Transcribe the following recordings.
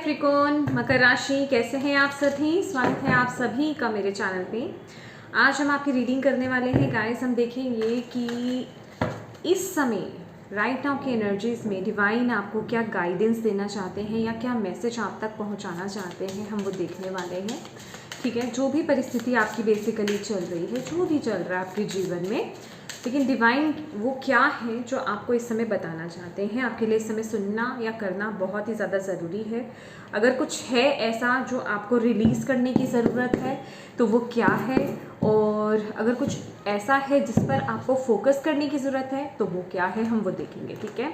Capricorn मकर राशि, कैसे हैं आप सभी। स्वागत है आप सभी का मेरे चैनल पे। आज हम आपकी रीडिंग करने वाले हैं गाइस। हम देखेंगे कि इस समय राइट नाउ की एनर्जीज में डिवाइन आपको क्या गाइडेंस देना चाहते हैं या क्या मैसेज आप तक पहुंचाना चाहते हैं, हम वो देखने वाले हैं। ठीक है, जो भी परिस्थिति आपकी बेसिकली चल रही है, जो भी चल रहा है आपके जीवन में, लेकिन डिवाइन वो क्या है जो आपको इस समय बताना चाहते हैं, आपके लिए इस समय सुनना या करना बहुत ही ज़्यादा ज़रूरी है। अगर कुछ है ऐसा जो आपको रिलीज़ करने की ज़रूरत है तो वो क्या है, और अगर कुछ ऐसा है जिस पर आपको फोकस करने की ज़रूरत है तो वो क्या है, हम वो देखेंगे। ठीक है,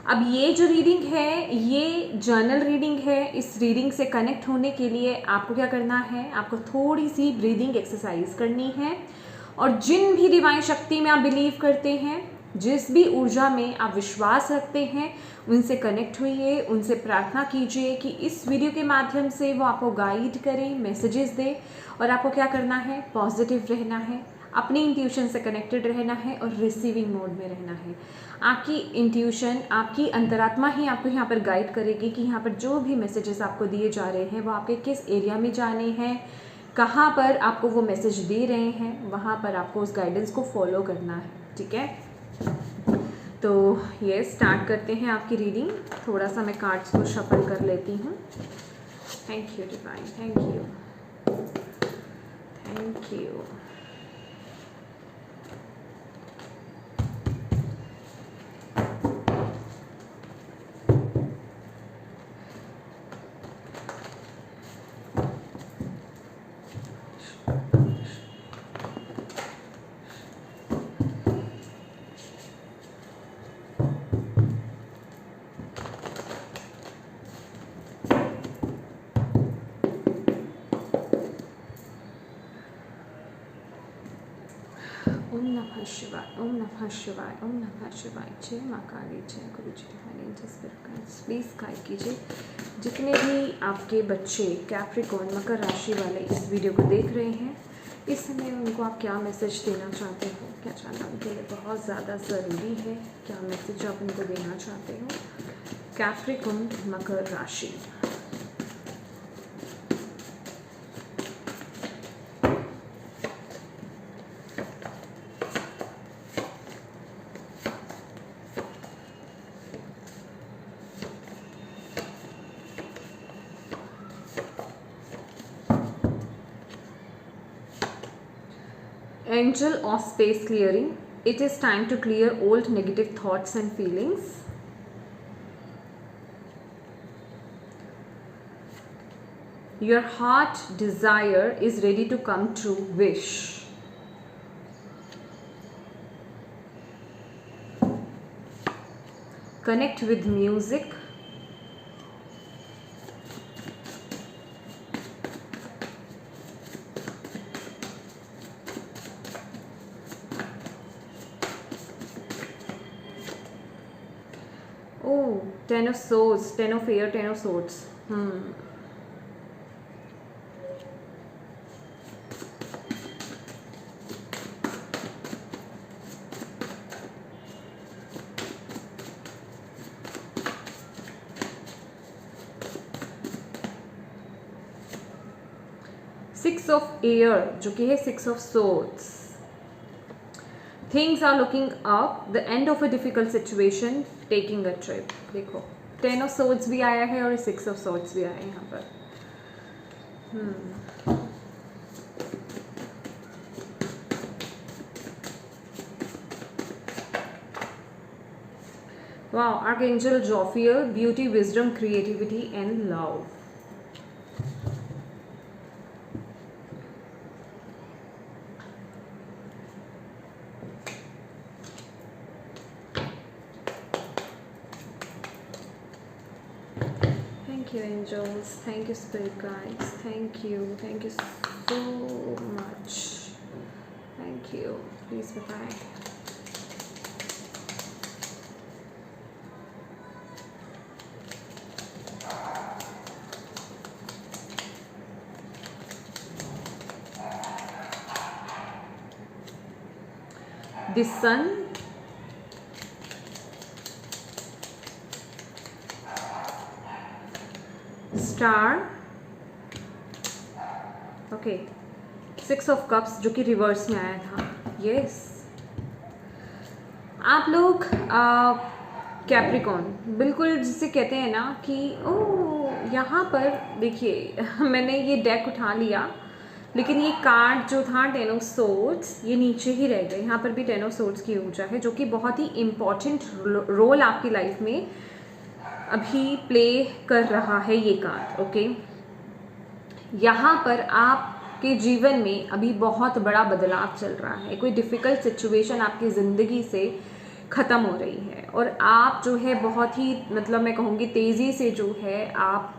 अब ये जो रीडिंग है ये जर्नल रीडिंग है। इस रीडिंग से कनेक्ट होने के लिए आपको क्या करना है, आपको थोड़ी सी ब्रीदिंग एक्सरसाइज करनी है। और जिन भी डिवाइन शक्ति में आप बिलीव करते हैं, जिस भी ऊर्जा में आप विश्वास रखते हैं, उनसे कनेक्ट होइए, उनसे प्रार्थना कीजिए कि इस वीडियो के माध्यम से वो आपको गाइड करें, मैसेजेस दें। और आपको क्या करना है, पॉजिटिव रहना है, अपनी इंट्यूशन से कनेक्टेड रहना है और रिसीविंग मोड में रहना है। आपकी इंट्यूशन, आपकी अंतरात्मा ही आपको यहाँ पर गाइड करेगी कि यहाँ पर जो भी मैसेजेस आपको दिए जा रहे हैं वो आपके किस एरिया में जाने हैं, कहाँ पर आपको वो मैसेज दे रहे हैं, वहाँ पर आपको उस गाइडेंस को फॉलो करना है। ठीक है, तो ये स्टार्ट करते हैं आपकी रीडिंग। थोड़ा सा मैं कार्ड्स को शफल कर लेती हूँ। Thank you divine, thank you, thank you. Om नमः शिवाय, ओम नमः शिवाय, ओम नमः शिवाय। जय माँ काली, जय गुरु जी डिवाइन जस्ट प्लीज़ गाइड कीजिए। जितने भी आपके बच्चे कैप्रिकॉर्न मकर राशि वाले इस वीडियो को देख रहे हैं, इस समय उनको आप क्या मैसेज देना चाहते हो, क्या जानना उनके लिए बहुत ज़्यादा ज़रूरी है, क्या मैसेज आप उनको देना चाहते हो। कैप्रिकॉर्न मकर राशि, Angel of space clearing. It is time to clear old negative thoughts and feelings. Your heart desire is ready to come true. Wish. Connect with music. Oh, Ten of Swords, Ten of Air, Ten of Swords. 6 of Air, जो कि है 6 of Swords. Things are looking up, the end of a difficult situation, taking a trip. देखो 10 of Swords भी आया है और 6 of Swords भी आया है यहाँ पर। Wow, Archangel Jophiel, beauty, wisdom, creativity and love. Thank you angels, thank you spirit guides, thank you so much, thank you. Please bye bye. The sun, star, okay, 6 of cups जो कि reverse में आया था, yes. आप लोग Capricorn, बिल्कुल जिसे कहते हैं ना कि ओ यहाँ पर देखिए मैंने ये डेक उठा लिया, लेकिन ये कार्ड जो था 10 ऑफ सोर्ड्स, ये नीचे ही रह गए। यहाँ पर भी 10 ऑफ सोर्ड्स की ऊर्जा है, जो कि बहुत ही इम्पॉर्टेंट रोल आपकी लाइफ में अभी प्ले कर रहा है ये कार्ड, ओके। यहाँ पर आपके जीवन में अभी बहुत बड़ा बदलाव चल रहा है, कोई डिफ़िकल्ट सिचुएशन आपकी ज़िंदगी से ख़त्म हो रही है, और आप जो है बहुत ही मतलब मैं कहूँगी तेज़ी से जो है आप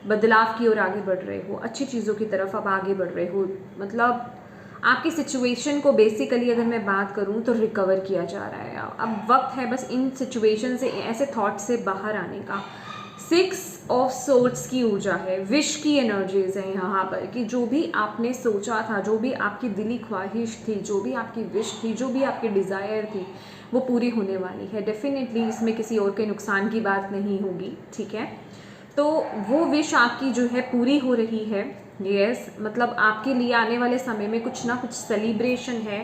बदलाव की ओर आगे बढ़ रहे हो, अच्छी चीज़ों की तरफ आप आगे बढ़ रहे हो। मतलब आपकी सिचुएशन को बेसिकली अगर मैं बात करूं तो रिकवर किया जा रहा है। अब वक्त है बस इन सिचुएशन से, ऐसे थॉट से बाहर आने का। 6 ऑफ सोर्ड्स की ऊर्जा है, विश की एनर्जीज है यहाँ पर, कि जो भी आपने सोचा था, जो भी आपकी दिली ख्वाहिश थी, जो भी आपकी विश थी, जो भी आपकी डिज़ायर थी, वो पूरी होने वाली है। डेफिनेटली इसमें किसी और के नुकसान की बात नहीं होगी, ठीक है। तो वो विश आपकी जो है पूरी हो रही है, यस। मतलब आपके लिए आने वाले समय में कुछ ना कुछ सेलिब्रेशन है,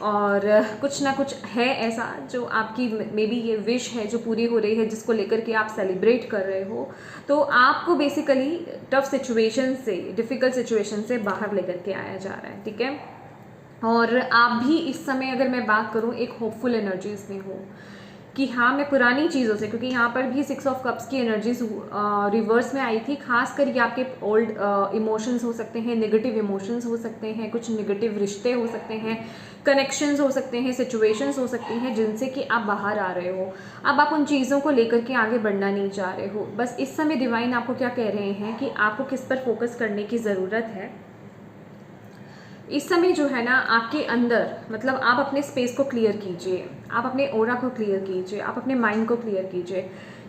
और कुछ ना कुछ है ऐसा जो आपकी मे बी ये विश है जो पूरी हो रही है, जिसको लेकर के आप सेलिब्रेट कर रहे हो। तो आपको बेसिकली टफ सिचुएशन से, डिफ़िकल्ट सिचुएशन से बाहर लेकर के आया जा रहा है, ठीक है। और आप भी इस समय अगर मैं बात करूँ एक होपफुल एनर्जीज में हो कि हाँ मैं पुरानी चीज़ों से, क्योंकि यहाँ पर भी 6 ऑफ कप्स की एनर्जीज रिवर्स में आई थी, खासकर ये आपके ओल्ड इमोशंस हो सकते हैं, नेगेटिव इमोशंस हो सकते हैं, कुछ नेगेटिव रिश्ते हो सकते हैं, कनेक्शंस हो सकते हैं, सिचुएशंस हो सकती हैं जिनसे कि आप बाहर आ रहे हो। अब आप उन चीज़ों को लेकर के आगे बढ़ना नहीं चाह रहे हो। बस इस समय डिवाइन आपको क्या कह रहे हैं कि आपको किस पर फोकस करने की ज़रूरत है। इस समय जो है ना आपके अंदर, मतलब आप अपने स्पेस को क्लियर कीजिए, आप अपने ऑरा को क्लियर कीजिए, आप अपने माइंड को क्लियर कीजिए,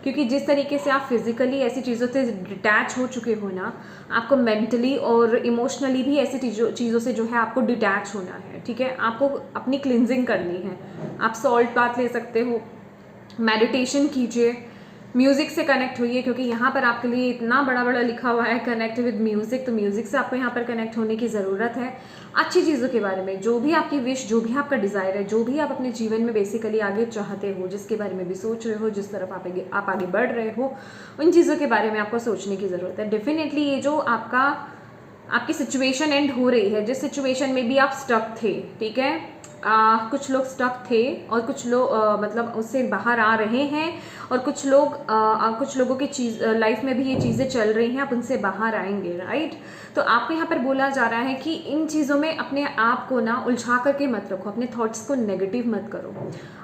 क्योंकि जिस तरीके से आप फिजिकली ऐसी चीज़ों से डिटैच हो चुके हो ना, आपको मेंटली और इमोशनली भी ऐसी चीज़ों से जो है आपको डिटैच होना है, ठीक है। आपको अपनी क्लिनजिंग करनी है। आप सॉल्ट बाथ ले सकते हो, मेडिटेशन कीजिए, म्यूज़िक से कनेक्ट होइए, क्योंकि यहाँ पर आपके लिए इतना बड़ा बड़ा लिखा हुआ है कनेक्ट विद म्यूज़िक, तो म्यूज़िक से आपको यहाँ पर कनेक्ट होने की ज़रूरत है। अच्छी चीज़ों के बारे में, जो भी आपकी विश, जो भी आपका डिज़ायर है, जो भी आप अपने जीवन में बेसिकली आगे चाहते हो, जिसके बारे में भी सोच रहे हो, जिस तरफ आप आगे बढ़ रहे हो, उन चीज़ों के बारे में आपको सोचने की ज़रूरत है। डेफिनेटली ये जो आपकी सिचुएशन एंड हो रही है, जिस सिचुएशन में भी आप स्टक थे, ठीक है, कुछ लोग स्टक थे और कुछ लोग मतलब उससे बाहर आ रहे हैं, और कुछ लोगों की लाइफ में भी ये चीज़ें चल रही हैं, आप उनसे बाहर आएंगे, राइट। तो आपको यहाँ पर बोला जा रहा है कि इन चीज़ों में अपने आप को ना उलझा करके मत रखो, अपने थॉट्स को नेगेटिव मत करो।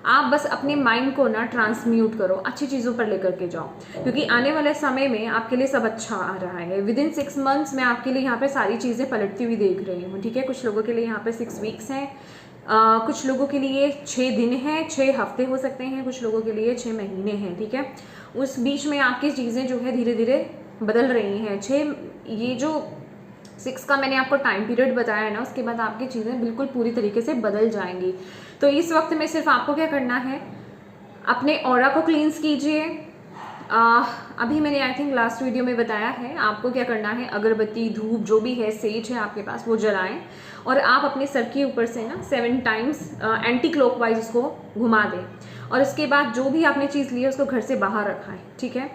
आप बस अपने माइंड को ना ट्रांसम्यूट करो, अच्छी चीज़ों पर लेकर के जाओ, क्योंकि आने वाले समय में आपके लिए सब अच्छा आ रहा है। विदिन 6 मंथ्स में आपके लिए यहाँ पर सारी चीज़ें पलटती हुई देख रही हूँ, ठीक है। कुछ लोगों के लिए यहाँ पर 6 वीक्स हैं, कुछ लोगों के लिए 6 दिन हैं, 6 हफ्ते हो सकते हैं, कुछ लोगों के लिए 6 महीने हैं, ठीक है। उस बीच में आपकी चीज़ें जो है धीरे धीरे बदल रही हैं। ये जो 6 का मैंने आपको टाइम पीरियड बताया है ना, उसके बाद आपकी चीज़ें बिल्कुल पूरी तरीके से बदल जाएंगी। तो इस वक्त में सिर्फ आपको क्या करना है, अपने ऑरा को क्लींस कीजिए। अभी मैंने आई थिंक लास्ट वीडियो में बताया है आपको क्या करना है, अगरबत्ती, धूप, जो भी है, सेज है आपके पास, वो जलाएं, और आप अपने सर के ऊपर से ना 7 टाइम्स एंटी क्लॉकवाइज उसको घुमा दें, और उसके बाद जो भी आपने चीज़ ली है उसको घर से बाहर रखाएं, ठीक है।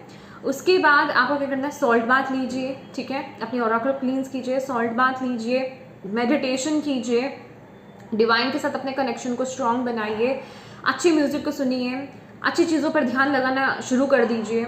उसके बाद आपको क्या करना है, सॉल्ट बाथ लीजिए, ठीक है, अपने ऑरा को क्लींस कीजिए, सॉल्ट बाथ लीजिए, मेडिटेशन कीजिए, डिवाइन के साथ अपने कनेक्शन को स्ट्रॉन्ग बनाइए, अच्छी म्यूज़िक को सुनिए, अच्छी चीज़ों पर ध्यान लगाना शुरू कर दीजिए।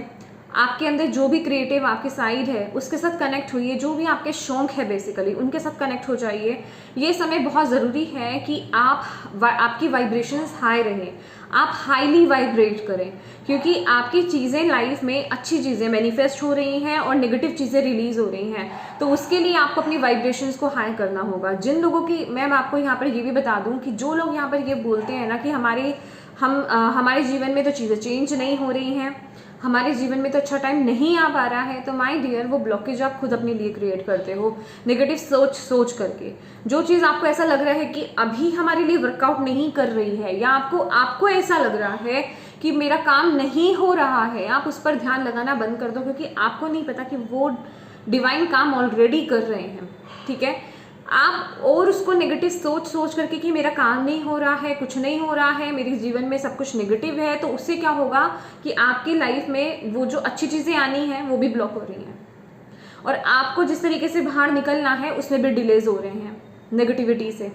आपके अंदर जो भी क्रिएटिव आपकी साइड है उसके साथ कनेक्ट होइए, जो भी आपके शौक है बेसिकली उनके साथ कनेक्ट हो जाइए। ये समय बहुत ज़रूरी है कि आपकी वाइब्रेशंस हाई रहें, आप हाईली वाइब्रेट करें, क्योंकि आपकी चीज़ें लाइफ में अच्छी चीज़ें मैनिफेस्ट हो रही हैं और नेगेटिव चीज़ें रिलीज़ हो रही हैं। तो उसके लिए आपको अपनी वाइब्रेशंस को हाई करना होगा। जिन लोगों की, मैं आपको यहाँ पर ये भी बता दूँ कि जो लोग यहाँ पर ये बोलते हैं ना कि हमारे जीवन में तो चीज़ें चेंज नहीं हो रही हैं, हमारे जीवन में तो अच्छा टाइम नहीं आ पा रहा है, तो माय डियर वो ब्लॉकेज आप खुद अपने लिए क्रिएट करते हो, नेगेटिव सोच करके। जो चीज़ आपको ऐसा लग रहा है कि अभी हमारे लिए वर्कआउट नहीं कर रही है, या आपको ऐसा लग रहा है कि मेरा काम नहीं हो रहा है, आप उस पर ध्यान लगाना बंद कर दो, क्योंकि आपको नहीं पता कि वो डिवाइन काम ऑलरेडी कर रहे हैं, ठीक है। आप और उसको नेगेटिव सोच करके कि मेरा काम नहीं हो रहा है, कुछ नहीं हो रहा है, मेरे जीवन में सब कुछ नेगेटिव है, तो उससे क्या होगा कि आपकी लाइफ में वो जो अच्छी चीज़ें आनी हैं वो भी ब्लॉक हो रही हैं, और आपको जिस तरीके से बाहर निकलना है उसमें भी डिलेज हो रहे हैं नेगेटिविटी से,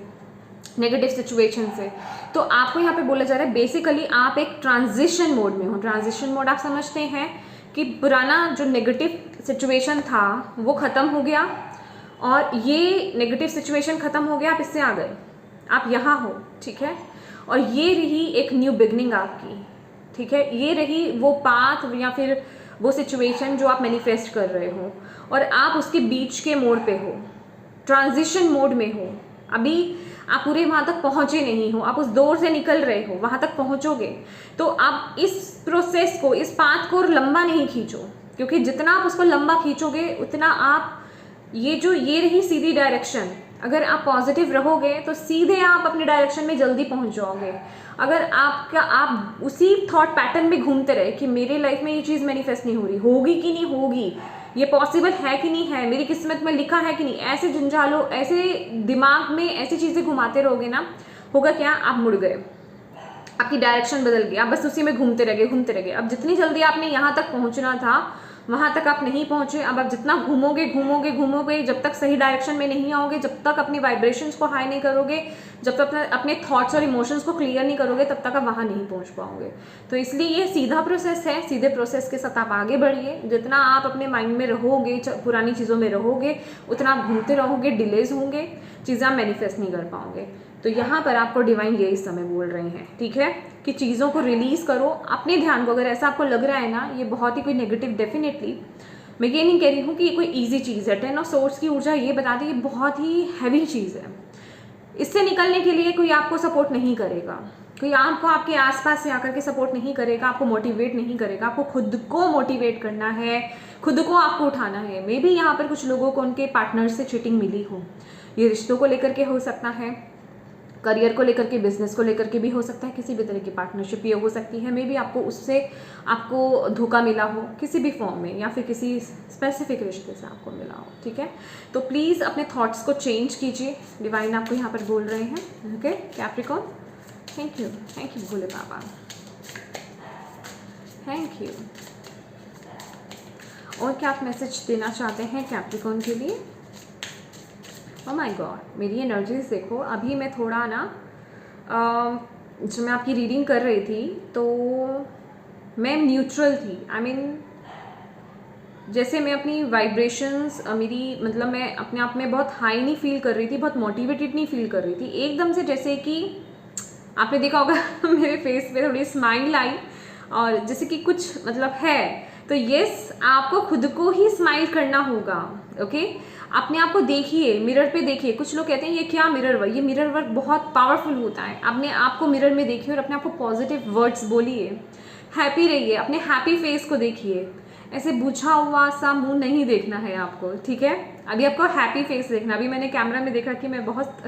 नेगेटिव सिचुएशन से। तो आपको यहाँ पे बोला जा रहा है बेसिकली आप एक ट्रांजिशन मोड में हो। ट्रांजिशन मोड आप समझते हैं कि पुराना जो नेगेटिव सिचुएशन था वो ख़त्म हो गया, और ये नेगेटिव सिचुएशन ख़त्म हो गया, आप इससे आ गए, आप यहाँ हो, ठीक है। और ये रही एक न्यू बिगनिंग आपकी, ठीक है। ये रही वो पाथ या फिर वो सिचुएशन जो आप मैनिफेस्ट कर रहे हो, और आप उसके बीच के मोड पे हो, ट्रांजिशन मोड में हो। अभी आप पूरे वहाँ तक पहुँचे नहीं हो, आप उस दौर से निकल रहे हो, वहाँ तक पहुँचोगे। तो आप इस प्रोसेस को, इस पाथ को लंबा नहीं खींचो, क्योंकि जितना आप उसको लंबा खींचोगे उतना आप ये रही सीधी डायरेक्शन। अगर आप पॉजिटिव रहोगे तो सीधे आप अपने डायरेक्शन में जल्दी पहुंच जाओगे। अगर आप उसी थॉट पैटर्न में घूमते रहे कि मेरे लाइफ में ये चीज़ मैनिफेस्ट नहीं हो रही, होगी कि नहीं होगी, ये पॉसिबल है कि नहीं है, मेरी किस्मत में लिखा है कि नहीं, ऐसे झंझालो, ऐसे दिमाग में ऐसी चीज़ें घुमाते रहोगे ना, होगा क्या, आप मुड़ गए, आपकी डायरेक्शन बदल गई, आप बस उसी में घूमते रह गए। अब जितनी जल्दी आपने यहाँ तक पहुँचना था वहाँ तक आप नहीं पहुँचे। अब आप जितना घूमोगे, जब तक सही डायरेक्शन में नहीं आओगे, जब तक अपनी वाइब्रेशंस को हाई नहीं करोगे, जब तक अपने थॉट्स और इमोशंस को क्लियर नहीं करोगे, तब तक आप वहाँ नहीं पहुँच पाओगे। तो इसलिए ये सीधा प्रोसेस है, सीधे प्रोसेस के साथ आप आगे बढ़िए। जितना आप अपने माइंड में रहोगे, पुरानी चीज़ों में रहोगे, उतना आप घूमते रहोगे, डिलेज होंगे, चीज़ें आप मैनिफेस्ट नहीं कर पाओगे। तो यहाँ पर आपको डिवाइन ये इस समय बोल रहे हैं, ठीक है, कि चीज़ों को रिलीज़ करो, अपने ध्यान को। अगर ऐसा आपको लग रहा है ना ये बहुत ही कोई नेगेटिव, डेफिनेटली मैं ये नहीं कह रही हूँ कि ये कोई इजी चीज़ है। 10 ऑफ सोर्ड्स की ऊर्जा ये बताती है ये बहुत ही हैवी चीज़ है। इससे निकलने के लिए कोई आपको सपोर्ट नहीं करेगा, कोई आपको आपके आसपास से आकर के सपोर्ट नहीं करेगा, आपको मोटिवेट नहीं करेगा। आपको खुद को मोटिवेट करना है, खुद को आपको उठाना है। मे बी यहाँ पर कुछ लोगों को उनके पार्टनर से चीटिंग मिली हो, ये रिश्तों को लेकर के हो सकता है, करियर को लेकर के, बिजनेस को लेकर के भी हो सकता है, किसी भी तरह की पार्टनरशिप ये हो सकती है। मे बी आपको उससे आपको धोखा मिला हो किसी भी फॉर्म में, या फिर किसी स्पेसिफिक रिश्ते से आपको मिला हो, ठीक है। तो प्लीज़ अपने थॉट्स को चेंज कीजिए, डिवाइन आपको यहाँ पर बोल रहे हैं, okay Capricorn. Thank you Bhole Baba, thank you. और क्या आप मैसेज देना चाहते हैं कैप्रिकॉर्न के लिए? ओह माय गॉड, मेरी एनर्जीज देखो। अभी मैं थोड़ा ना जब मैं आपकी रीडिंग कर रही थी तो मैं न्यूट्रल थी। आई मीन जैसे मैं अपनी वाइब्रेशंस मेरी मतलब मैं अपने आप में बहुत हाई नहीं फील कर रही थी, बहुत मोटिवेटेड नहीं फील कर रही थी। एकदम से जैसे कि आपने देखा होगा मेरे फेस पे थोड़ी स्माइल आई, और जैसे कि कुछ मतलब है। तो यस, आपको खुद को ही स्माइल करना होगा, ओके। अपने आप को देखिए, मिरर पे देखिए। कुछ लोग कहते हैं ये क्या मिरर वर्क, ये मिरर वर्क बहुत पावरफुल होता है। अपने आप को मिरर में देखिए और अपने आप को पॉजिटिव वर्ड्स बोलिए, हैप्पी रहिए, अपने हैप्पी फेस को देखिए। ऐसे बुझा हुआ सा मुंह नहीं देखना है आपको, ठीक है। अभी आपको हैप्पी फेस देखना। अभी मैंने कैमरा में देखा कि मैं बहुत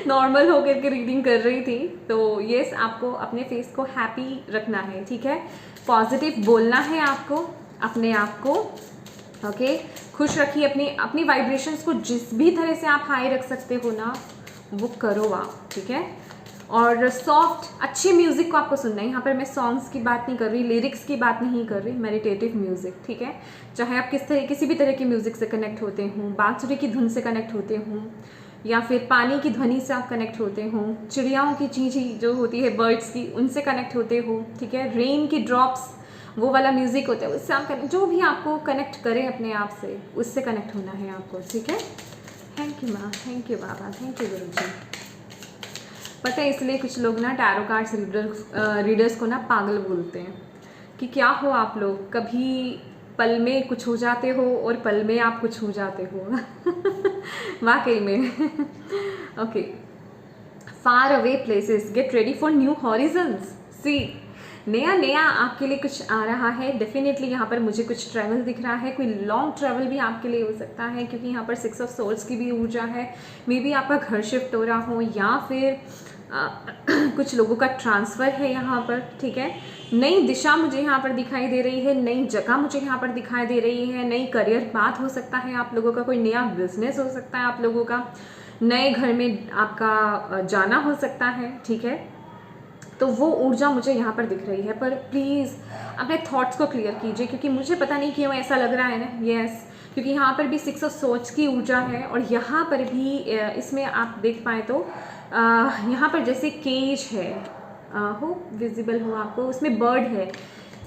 नॉर्मल होकर के रीडिंग कर रही थी। तो यस, आपको अपने फेस को हैप्पी रखना है, ठीक है। पॉजिटिव बोलना है आपको अपने आप को, ओके। खुश रखिए अपनी वाइब्रेशंस को। जिस भी तरह से आप हाई रख सकते हो ना, वो करो आप, ठीक है। और सॉफ्ट अच्छे म्यूज़िक को आपको सुनना है। यहाँ पर मैं सॉन्ग्स की बात नहीं कर रही, लिरिक्स की बात नहीं कर रही, मेडिटेटिव म्यूज़िक, ठीक है। चाहे आप किसी भी तरह के म्यूज़िक से कनेक्ट होते हों, बांसुरी की धुन से कनेक्ट होते हों, या फिर पानी की ध्वनि से आप कनेक्ट होते हों, चिड़ियाओं की चींची जो होती है बर्ड्स की, उनसे कनेक्ट होते हो, ठीक है। रेन की ड्रॉप्स, वो वाला म्यूज़िक होता है, उससे आप जो भी आपको कनेक्ट करें अपने आप से, उससे कनेक्ट होना है आपको, ठीक है। थैंक यू माँ, thank you Baba, thank you गुरु जी। पता है इसलिए कुछ लोग ना टैरो कार्ड्स रीडर्स को ना पागल बोलते हैं कि क्या हो आप लोग, कभी पल में कुछ हो जाते हो और पल में आप कुछ हो जाते हो। वाकई में। Okay, far away places, get ready for new horizons. See, नया आपके लिए कुछ आ रहा है। डेफिनेटली यहाँ पर मुझे कुछ ट्रैवल दिख रहा है, कोई लॉन्ग ट्रैवल भी आपके लिए हो सकता है, क्योंकि यहाँ पर 6 ऑफ सोर्ड्स की भी ऊर्जा है। मे बी आपका घर शिफ्ट हो रहा हो, या फिर कुछ लोगों का ट्रांसफ़र है यहाँ पर, ठीक है। नई दिशा मुझे यहाँ पर दिखाई दे रही है, नई जगह मुझे यहाँ पर दिखाई दे रही है, नई करियर पाथ हो सकता है आप लोगों का, कोई नया बिजनेस हो सकता है आप लोगों का, नए घर में आपका जाना हो सकता है, ठीक है। तो वो ऊर्जा मुझे यहाँ पर दिख रही है, पर प्लीज़ अपने थॉट्स को क्लियर कीजिए, क्योंकि मुझे पता नहीं क्यों ऐसा लग रहा है ना, यस, क्योंकि यहाँ पर भी 6 ऑफ सोर्ड्स की ऊर्जा है, और यहाँ पर भी इसमें आप देख पाए तो यहाँ पर जैसे केज है, हो विजिबल हो आपको, उसमें बर्ड है,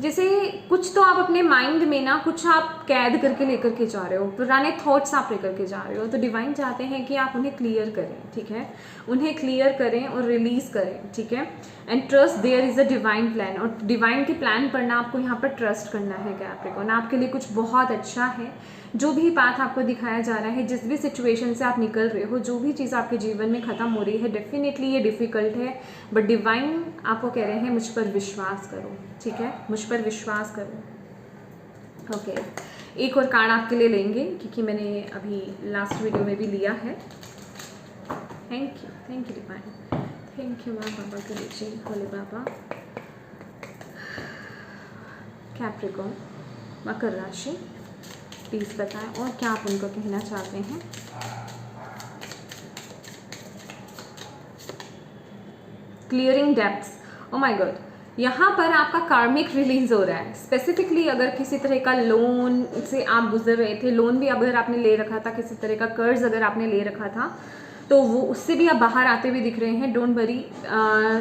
जैसे कुछ तो आप अपने माइंड में ना कुछ आप कैद करके लेकर के जा रहे हो, पुराने थॉट्स आप लेकर के जा रहे हो, तो डिवाइन चाहते हैं कि आप उन्हें क्लियर करें, ठीक है, उन्हें क्लियर करें और रिलीज़ करें, ठीक है। And trust there is a divine plan, और डिवाइन के प्लान पर ना आपको यहाँ पर ट्रस्ट करना है कैप्रिकॉर्न, आपके लिए कुछ बहुत अच्छा है। जो भी पाथ आपको दिखाया जा रहा है, जिस भी सिचुएशन से आप निकल रहे हो, जो भी चीज़ आपके जीवन में ख़त्म हो रही है, डेफिनेटली ये डिफ़िकल्ट है, बट डिवाइन आपको कह रहे हैं मुझ पर विश्वास करो, ठीक है, मुझ पर विश्वास करो। ओके, एक और कार्ड आपके लिए लेंगे, क्योंकि मैंने अभी लास्ट वीडियो में भी लिया है। Thank you divine, thank you माँ बाबा के लीजिए, भोले बाबा। कैप्रिकॉर्न, मकर राशि, प्लीज़ बताएं और क्या आप उनको कहना चाहते हैं। Clearing depths, oh my God, यहाँ पर आपका कार्मिक रिलीज हो रहा है। स्पेसिफिकली अगर किसी तरह का लोन से आप गुजर रहे थे, लोन भी अगर आपने ले रखा था, किसी तरह का कर्ज अगर आपने ले रखा था, तो वो उससे भी आप बाहर आते हुए दिख रहे हैं। डोंट वरी,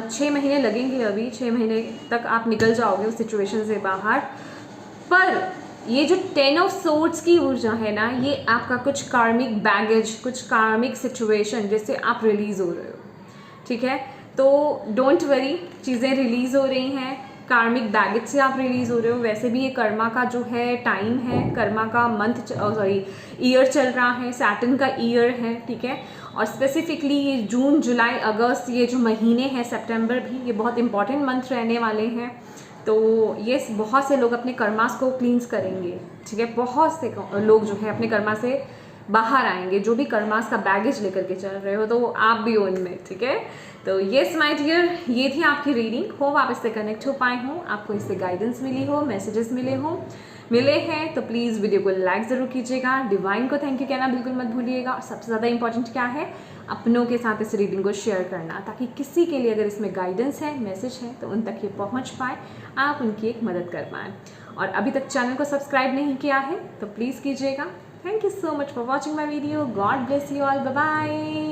6 महीने लगेंगे, अभी 6 महीने तक आप निकल जाओगे उस सिचुएशन से बाहर। पर ये जो 10 ऑफ सोर्ड्स की ऊर्जा है ना, ये आपका कुछ कार्मिक बैगेज, कुछ कार्मिक सिचुएशन जिससे आप रिलीज़ हो रहे हो, ठीक है। तो डोंट वरी, चीज़ें रिलीज़ हो रही हैं, कार्मिक बैगेज से आप रिलीज़ हो रहे हो। वैसे भी ये कर्मा का जो है टाइम है, कर्मा का मंथ ईयर चल रहा है, सैटर्न का ईयर है, ठीक है। और स्पेसिफिकली ये जून, जुलाई, अगस्त, ये जो महीने हैं, सितंबर भी, ये बहुत इंपॉर्टेंट मंथ रहने वाले हैं। तो ये बहुत से लोग अपने कर्मास को क्लींस करेंगे, ठीक है। बहुत से लोग जो है अपने कर्मा से बाहर आएंगे, जो भी कर्मास का बैगेज लेकर के चल रहे हो, तो आप भी हो उनमें, ठीक है। तो येस माय डियर, ये थी आपकी रीडिंग। होप आप इससे कनेक्ट हो पाए हो, आपको इससे गाइडेंस मिली हो, मैसेजेस मिले हैं तो प्लीज़ वीडियो को लाइक ज़रूर कीजिएगा। डिवाइन को थैंक यू कहना बिल्कुल मत भूलिएगा। और सबसे ज़्यादा इंपॉर्टेंट क्या है, अपनों के साथ इस रीडिंग को शेयर करना, ताकि किसी के लिए अगर इसमें गाइडेंस है, मैसेज है, तो उन तक ये पहुंच पाए, आप उनकी एक मदद कर पाएँ। और अभी तक चैनल को सब्सक्राइब नहीं किया है तो प्लीज़ कीजिएगा। Thank you so much for watching my video. God bless you all, bye bye.